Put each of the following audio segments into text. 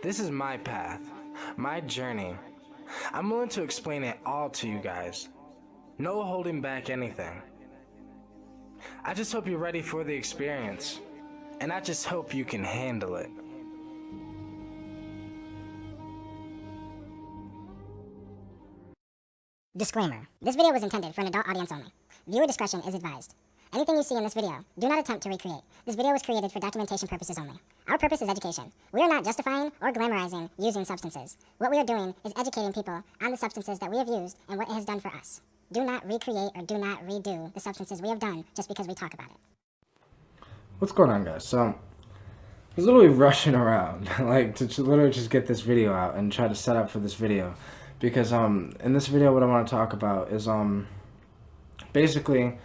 This is my path, my journey. I'm willing to explain it all to you guys. No holding back anything. I just hope you're ready for the experience, and I just hope you can handle it. Disclaimer. This video was intended for an adult audience only. Viewer discretion is advised. Anything you see in this video, do not attempt to recreate. This video was created for documentation purposes only. Our purpose is education. We are not justifying or glamorizing using substances. What we are doing is educating people on the substances that we have used and what it has done for us. Do not recreate or do not redo the substances we have done just because we talk about it. What's going on, guys? So, I was literally rushing around, like, to literally just get this video out and try to set up for this video. Because, in this video, what I want to talk about is, basically,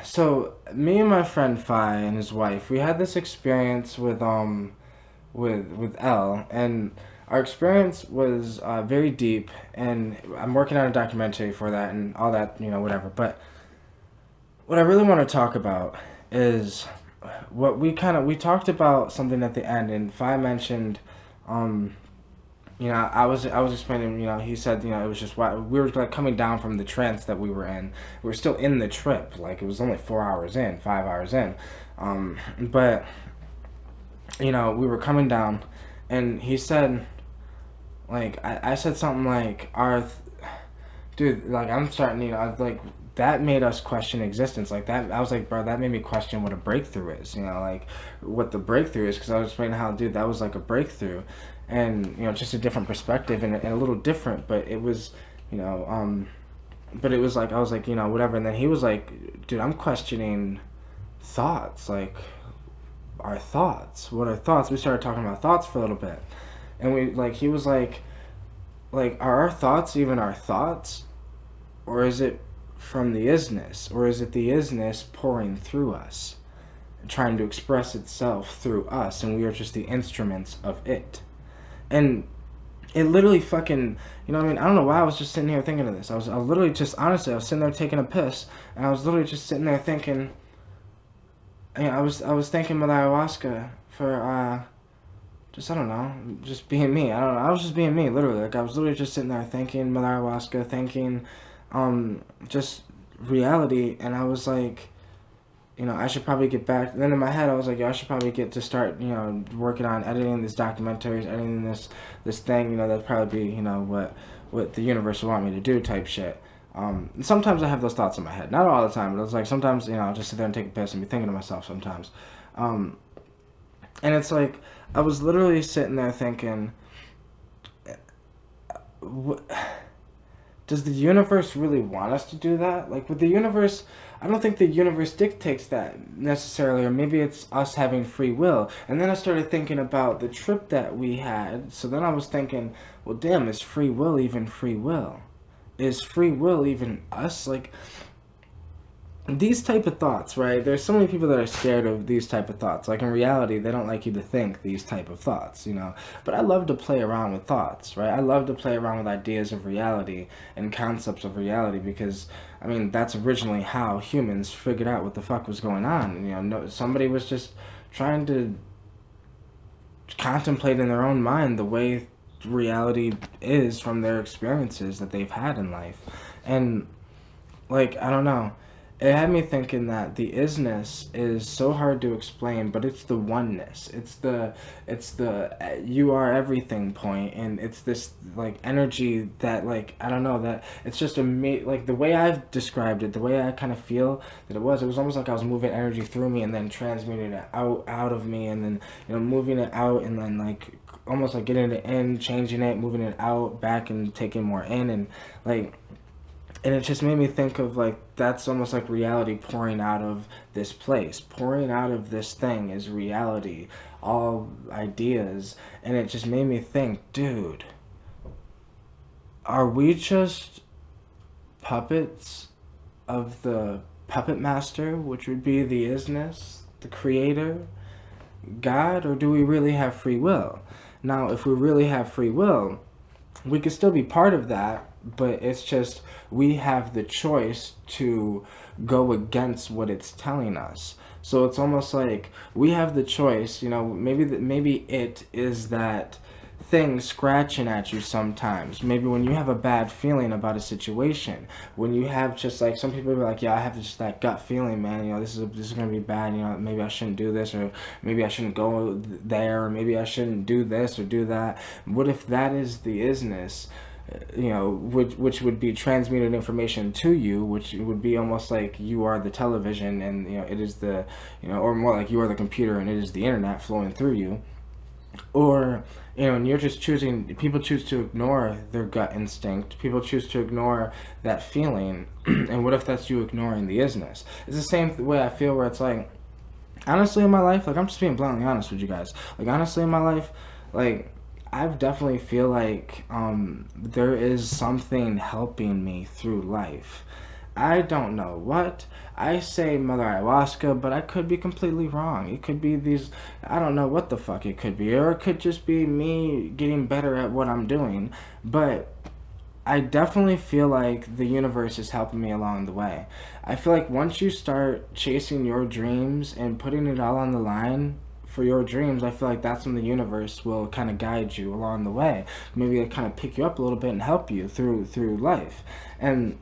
so, me and my friend Phi and his wife, we had this experience with Elle, and our experience was, very deep, and I'm working on a documentary for that and all that, you know, whatever, but what I really want to talk about is what we talked about something at the end, and Phi mentioned, you know, I was explaining, you know, he said, you know, it was just why we were like coming down from the trance that we were in. We were still in the trip, like it was only 4 hours in, 5 hours in, but you know, we were coming down, and he said, like, I said something like, dude, like I'm starting, you know, like that made us question existence, like that. I was like, bro, that made me question what a breakthrough is, you know, like what the breakthrough is, because I was explaining how, dude, that was like a breakthrough. And, you know, just a different perspective and a little different, but it was, you know, but it was like, I was like, you know, whatever. And then he was like, dude, I'm questioning thoughts, like our thoughts. What are thoughts? We started talking about thoughts for a little bit. And he was like, are our thoughts even our thoughts? Or is it from the isness? Or is it the isness pouring through us, trying to express itself through us, and we are just the instruments of it? And it literally fucking, you know what I mean? I don't know why I was just sitting here thinking of this. I was literally just, honestly, I was sitting there taking a piss, and I was literally just sitting there thinking, you know, I was thinking about ayahuasca for, just, I don't know, just being me. I don't know. I was just being me, literally. Like, I was literally just sitting there thinking about ayahuasca, thinking, just reality, and I was like, you know, I should probably get back. And then in my head, I was like, yo, I should probably get to start, you know, working on editing these documentaries, editing this thing, you know, that'd probably be, you know, what the universe would want me to do type shit. Sometimes I have those thoughts in my head. Not all the time, but it's like sometimes, you know, I'll just sit there and take a piss and be thinking to myself sometimes. And it's like, I was literally sitting there thinking, does the universe really want us to do that? Like, with the universe, I don't think the universe dictates that necessarily, or maybe it's us having free will. And then I started thinking about the trip that we had, so then I was thinking, well, damn, is free will even free will? Is free will even us? Like, these type of thoughts, right? There's so many people that are scared of these type of thoughts. Like, in reality, they don't like you to think these type of thoughts, you know? But I love to play around with thoughts, right? I love to play around with ideas of reality and concepts of reality because, I mean, that's originally how humans figured out what the fuck was going on. You know, somebody was just trying to contemplate in their own mind the way reality is from their experiences that they've had in life. And, like, I don't know. It had me thinking that the isness is so hard to explain, but it's the oneness. It's the you are everything point, and it's this like energy that, like, I don't know, that it's just like the way I've described it, the way I kind of feel that it was almost like I was moving energy through me and then transmuting it out of me, and then, you know, moving it out, and then like almost like getting it in, changing it, moving it out, back, and taking more in, and like. And it just made me think of, like, that's almost like reality pouring out of this place. Pouring out of this thing is reality, all ideas. And it just made me think, dude, are we just puppets of the puppet master, which would be the isness, the creator, God? Or do we really have free will? Now, if we really have free will, we could still be part of that, but it's just we have the choice to go against what it's telling us. So it's almost like we have the choice, maybe it is that thing scratching at you sometimes. Maybe when you have a bad feeling about a situation, when you have just like some people be like, yeah, I have just that gut feeling, man. This is gonna be bad. Maybe I shouldn't do this, or maybe I shouldn't go there, or maybe I shouldn't do this or do that. What if that is the isness? Which would be transmitted information to you, which would be almost like you are the television, and it is the, or more like you are the computer, and it is the internet flowing through you. Or and you're just choosing. People choose to ignore their gut instinct. People choose to ignore that feeling. And what if that's you ignoring the isness? It's the same way I feel, where it's like, honestly, in my life, like, I'm just being bluntly honest with you guys. Like, honestly, in my life, like, I've definitely feel like there is something helping me through life. I don't know what. I say Mother Ayahuasca, but I could be completely wrong. It could be these, I don't know what the fuck it could be. Or it could just be me getting better at what I'm doing. But I definitely feel like the universe is helping me along the way. I feel like once you start chasing your dreams and putting it all on the line for your dreams, I feel like that's when the universe will kind of guide you along the way. Maybe it kind of pick you up a little bit and help you through life. And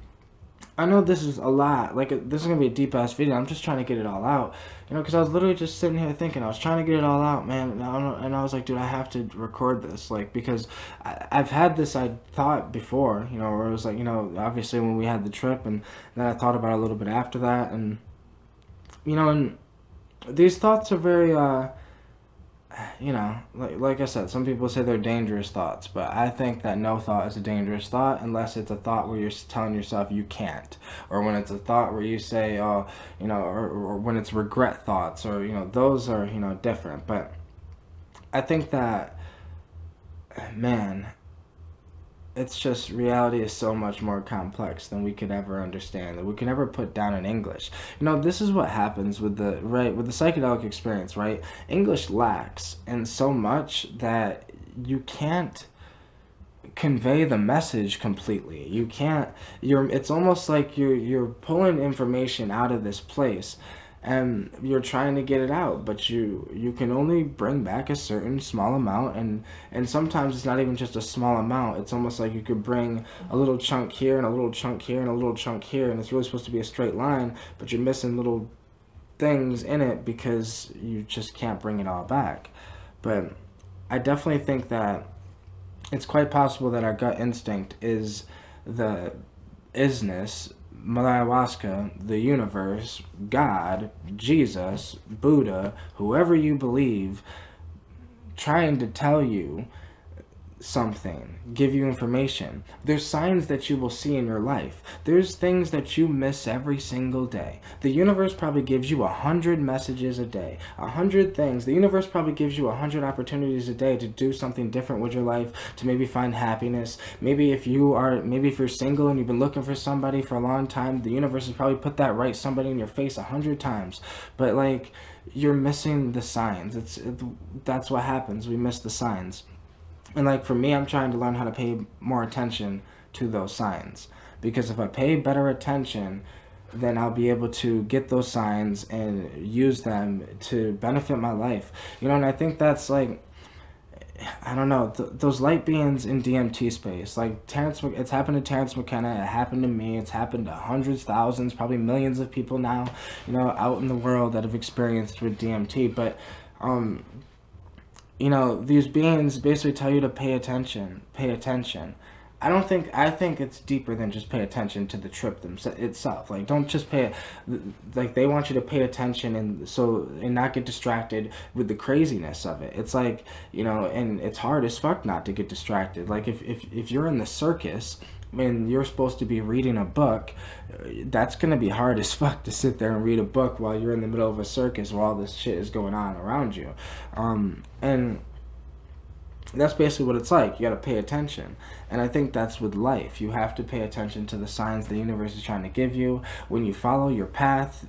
I know this is a lot. Like, this is gonna be a deep ass video. I'm just trying to get it all out, because I was literally just sitting here thinking. I was trying to get it all out, man. And I was like, dude, I have to record this, like, because I've had this thought before, where it was like, obviously when we had the trip, and then I thought about it a little bit after that, and and these thoughts are very like I said, some people say they're dangerous thoughts, but I think that no thought is a dangerous thought unless it's a thought where you're telling yourself you can't, or when it's a thought where you say, or when it's regret thoughts, or those are different. But I think that, man, it's just, reality is so much more complex than we could ever understand, that we can ever put down in English. This is what happens with the psychedelic experience, right? English lacks in so much that you can't convey the message completely. You can't, it's almost like you're pulling information out of this place, and you're trying to get it out, but you can only bring back a certain small amount, and sometimes it's not even just a small amount. It's almost like you could bring a little chunk here and a little chunk here and a little chunk here, and it's really supposed to be a straight line, but you're missing little things in it because you just can't bring it all back. But I definitely think that it's quite possible that our gut instinct is the isness, Mother Ayahuasca, the universe, God, Jesus, Buddha, whoever you believe, trying to tell you something, give you information. There's signs that you will see in your life. There's things that you miss every single day. The universe probably gives you 100 messages a day, 100 things. The universe probably gives you 100 opportunities a day to do something different with your life, to maybe find happiness. Maybe if you're single and you've been looking for somebody for a long time, the universe has probably put that right somebody in your face 100 times. But like, you're missing the signs. That's what happens. We miss the signs. And like, for me, I'm trying to learn how to pay more attention to those signs, because if I pay better attention, then I'll be able to get those signs and use them to benefit my life. And I think that's like, I don't know, those light beings in DMT space, like it's happened to Terrence McKenna, it happened to me, it's happened to hundreds, thousands, probably millions of people now, out in the world that have experienced with DMT. But these beings basically tell you to pay attention. I think it's deeper than just pay attention to the trip itself. Like, don't just like, they want you to pay attention and not get distracted with the craziness of it. It's like, and it's hard as fuck not to get distracted. Like, if you're in the circus and you're supposed to be reading a book, that's gonna be hard as fuck to sit there and read a book while you're in the middle of a circus where all this shit is going on around you. And that's basically what it's like. You gotta pay attention. And I think that's with life. You have to pay attention to the signs the universe is trying to give you. When you follow your path,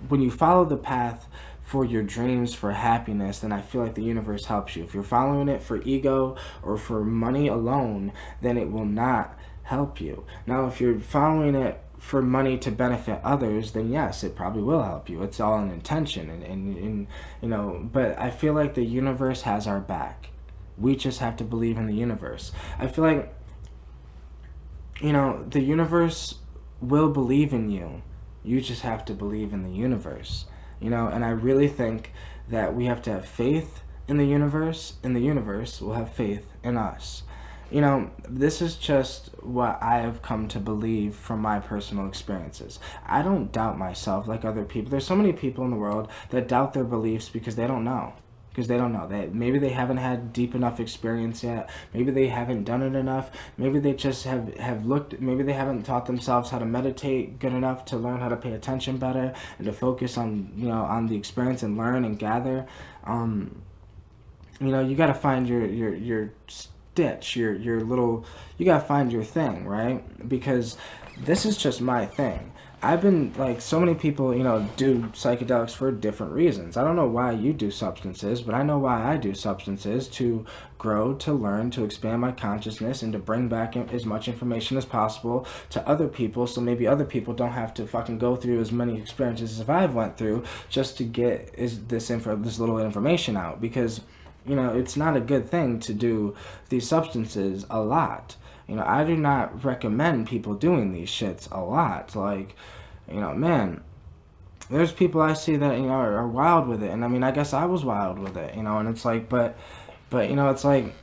when you follow the path for your dreams, for happiness, then I feel like the universe helps you. If you're following it for ego or for money alone, then it will not help you. Now, if you're following it for money to benefit others, then yes, it probably will help you. It's all an intention, and you know. But I feel like the universe has our back. We just have to believe in the universe. I feel like, you know, the universe will believe in you. You just have to believe in the universe, you know. And I really think that we have to have faith in the universe, and the universe will have faith in us. You know, this is just what I have come to believe from my personal experiences. I don't doubt myself like other people. There's so many people in the world that doubt their beliefs because they don't know. Because they don't know. Maybe they haven't had deep enough experience yet. Maybe they haven't done it enough. Maybe they just have looked, maybe they haven't taught themselves how to meditate good enough to learn how to pay attention better and to focus on, you know, on the experience and learn and gather. You know, you got to find your stitch, your little, you got to find your thing, right? Because this is just my thing. I've been, like, so many people, you know, do psychedelics for different reasons. I don't know why you do substances, but I know why I do substances: to grow, to learn, to expand my consciousness, and to bring back as much information as possible to other people, so maybe other people don't have to fucking go through as many experiences as I've went through just to get this little information out. Because, you know, it's not a good thing to do these substances a lot. You know, I do not recommend people doing these shits a lot. Like, you know, man, there's people I see that, you know, are wild with it. And I mean, I guess I was wild with it, you know, and it's like, but, you know, it's like,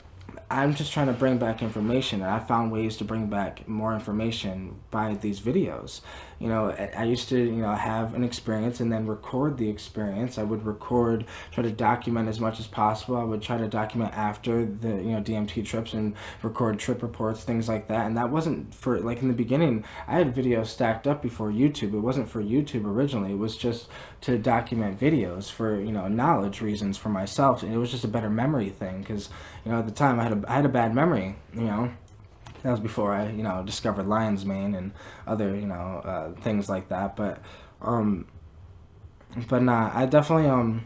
I'm just trying to bring back information, and I found ways to bring back more information by these videos. You know, I used to, you know, have an experience and then record the experience. I would record, try to document as much as possible. I would try to document after the, you know, DMT trips and record trip reports, things like that. And that wasn't for, like, in the beginning, I had videos stacked up before YouTube. It wasn't for YouTube originally. It was just to document videos for, you know, knowledge reasons for myself. And it was just a better memory thing because, you know, at the time I had a bad memory, you know. That was before I, you know, discovered lion's mane and other, you know, things like that. But nah, I definitely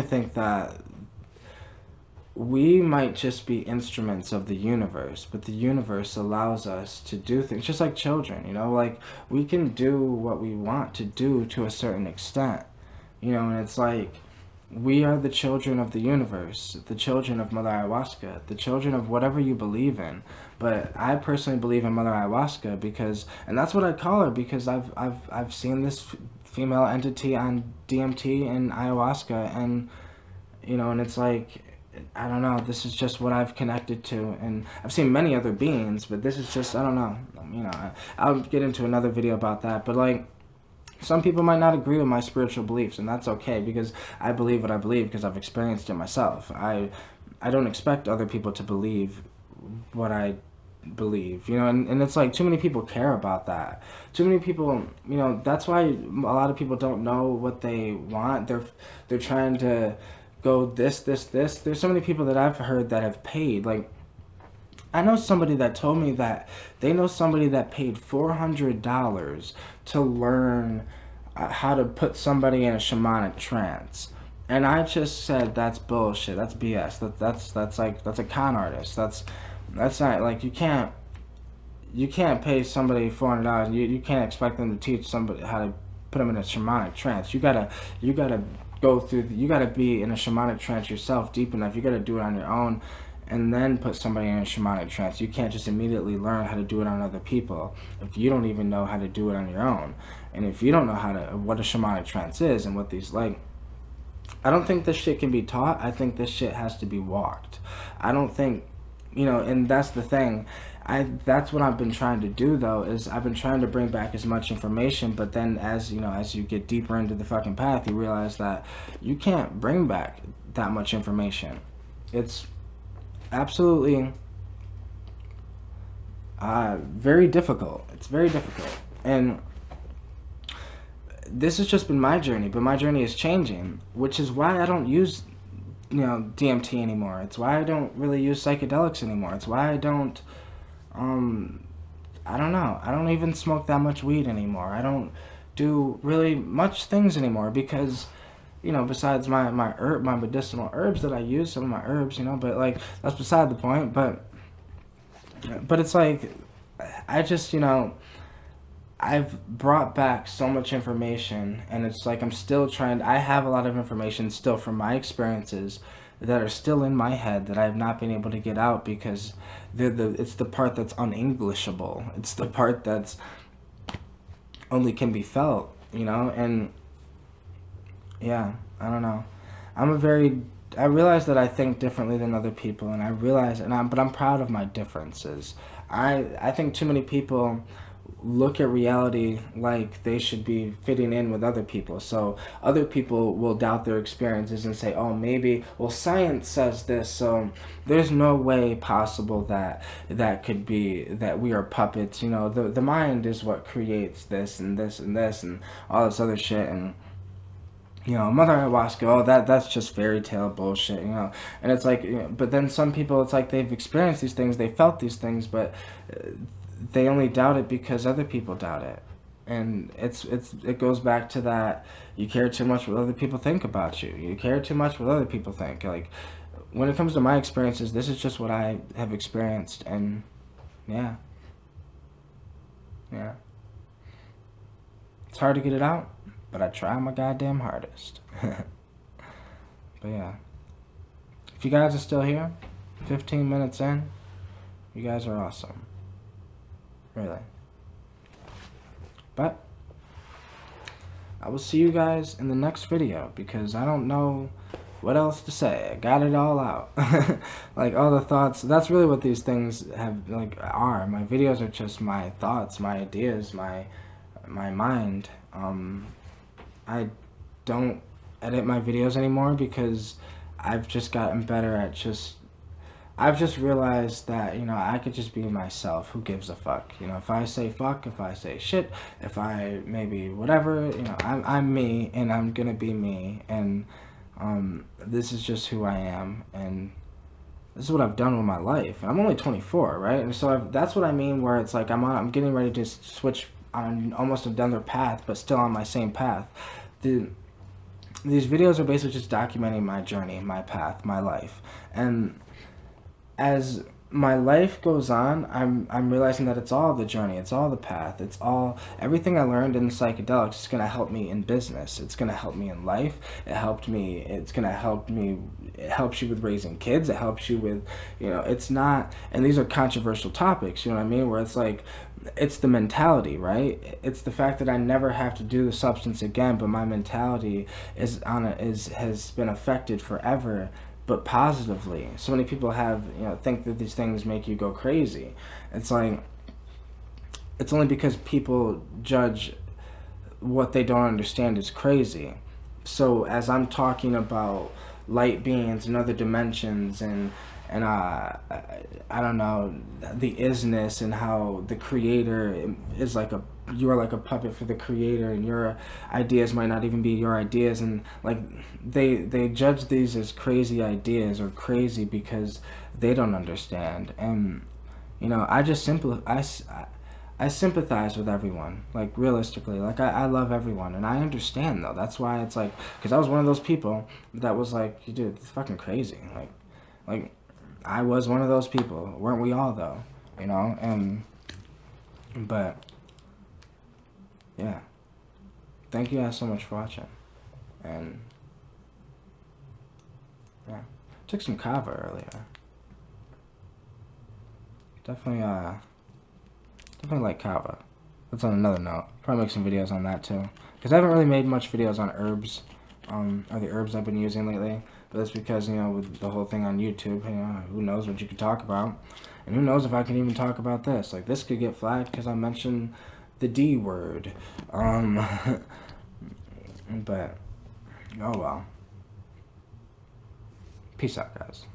think that we might just be instruments of the universe, but the universe allows us to do things just like children, you know, like we can do what we want to do to a certain extent, you know, and it's like, we are the children of the universe, the children of Mother Ayahuasca, the children of whatever you believe in. But I personally believe in Mother Ayahuasca because, and that's what I call her, because I've seen this female entity on DMT and ayahuasca, and, you know, and it's like, I don't know, this is just what I've connected to. And I've seen many other beings, but this is just, I don't know, you know, I'll get into another video about that. But like, some people might not agree with my spiritual beliefs, and that's okay, because I believe what I believe because I've experienced it myself. I don't expect other people to believe what I believe, you know, and it's like too many people care about that. Too many people, you know, that's why a lot of people don't know what they want. They're trying to go this. There's so many people that I've heard that have paid, like, I know somebody that told me that they know somebody that paid $400 to learn how to put somebody in a shamanic trance. And I just said, that's bullshit. That's BS. That's a con artist. That's not, like, you can't pay somebody $400. You can't expect them to teach somebody how to put them in a shamanic trance. You gotta go through, you gotta be in a shamanic trance yourself deep enough. You gotta do it on your own, and then put somebody in a shamanic trance. You can't just immediately learn how to do it on other people if you don't even know how to do it on your own. And if you don't know what a shamanic trance is and what these, like, I don't think this shit can be taught. I think this shit has to be walked. I don't think, you know, and that's the thing. That's what I've been trying to do, though, is I've been trying to bring back as much information, but then as, you know, as you get deeper into the fucking path, you realize that you can't bring back that much information. It's absolutely very difficult. It's very difficult. And this has just been my journey, but my journey is changing, which is why I don't use, you know, DMT anymore. It's why I don't really use psychedelics anymore. It's why I don't, I don't know. I don't even smoke that much weed anymore. I don't do really much things anymore because, you know, besides my medicinal herbs that I use, some of my herbs, you know, but like, that's beside the point. But it's like, I just, you know, I've brought back so much information, and it's like I'm still trying. I have a lot of information still from my experiences that are still in my head that I have not been able to get out because it's the part that's unenglishable. It's the part that's only can be felt, you know? And yeah, I don't know. I realize that I think differently than other people, and I realize, but I'm proud of my differences. I think too many people look at reality like they should be fitting in with other people. So other people will doubt their experiences and say, oh, maybe, well, science says this, so there's no way possible that could be, that we are puppets. You know, the mind is what creates this and this and this and all this other shit. And you know, Mother Ayahuasca, oh, that's just fairy tale bullshit, you know. And it's like, you know, but then some people, it's like they've experienced these things, they felt these things, but they only doubt it because other people doubt it. And it goes back to that, you care too much what other people think about you. You care too much what other people think. Like, when it comes to my experiences, this is just what I have experienced, and yeah. Yeah. It's hard to get it out, but I try my goddamn hardest. But yeah. If you guys are still here, 15 minutes in, you guys are awesome. Really. But I will see you guys in the next video because I don't know what else to say. I got it all out. Like all the thoughts. That's really what these things are. My videos are just my thoughts, my ideas, my mind. I don't edit my videos anymore because I've just gotten better at I've just realized that, you know, I could just be myself. Who gives a fuck? You know, if I say fuck, if I say shit, if I maybe whatever, you know, I'm me and I'm gonna be me, and this is just who I am, and this is what I've done with my life. And I'm only 24, right? And so that's what I mean, where it's like I'm getting ready to switch on almost another path, but still on my same path. These videos are basically just documenting my journey, my path, my life, and as my life goes on, I'm realizing that it's all the journey, it's all the path, it's all everything I learned in psychedelics is gonna help me in business. It's gonna help me in life. It helps you with raising kids. It helps you with, you know, it's not, and these are controversial topics, you know what I mean? Where it's like, it's the mentality, right? It's the fact that I never have to do the substance again, but my mentality has been affected forever, but positively. So many people think that these things make you go crazy. It's like, it's only because people judge what they don't understand is crazy. So as I'm talking about light beings and other dimensions and I don't know, the isness, and how the creator is you're like a puppet for the creator, and your ideas might not even be your ideas, and like they judge these as crazy ideas or crazy because they don't understand. And you know, I sympathize with everyone, like realistically, like I love everyone, and I understand though. That's why it's like, because I was one of those people that was like, dude, it's fucking crazy, like I was one of those people. Weren't we all though? You know? But yeah. Thank you guys so much for watching. And yeah. Took some kava earlier. Definitely like kava. That's on another note. Probably make some videos on that too. Because I haven't really made much videos on herbs. Or the herbs I've been using lately. But that's because, you know, with the whole thing on YouTube, you know, who knows what you could talk about. And who knows if I can even talk about this. Like, this could get flagged because I mentioned the D word. But, oh well. Peace out, guys.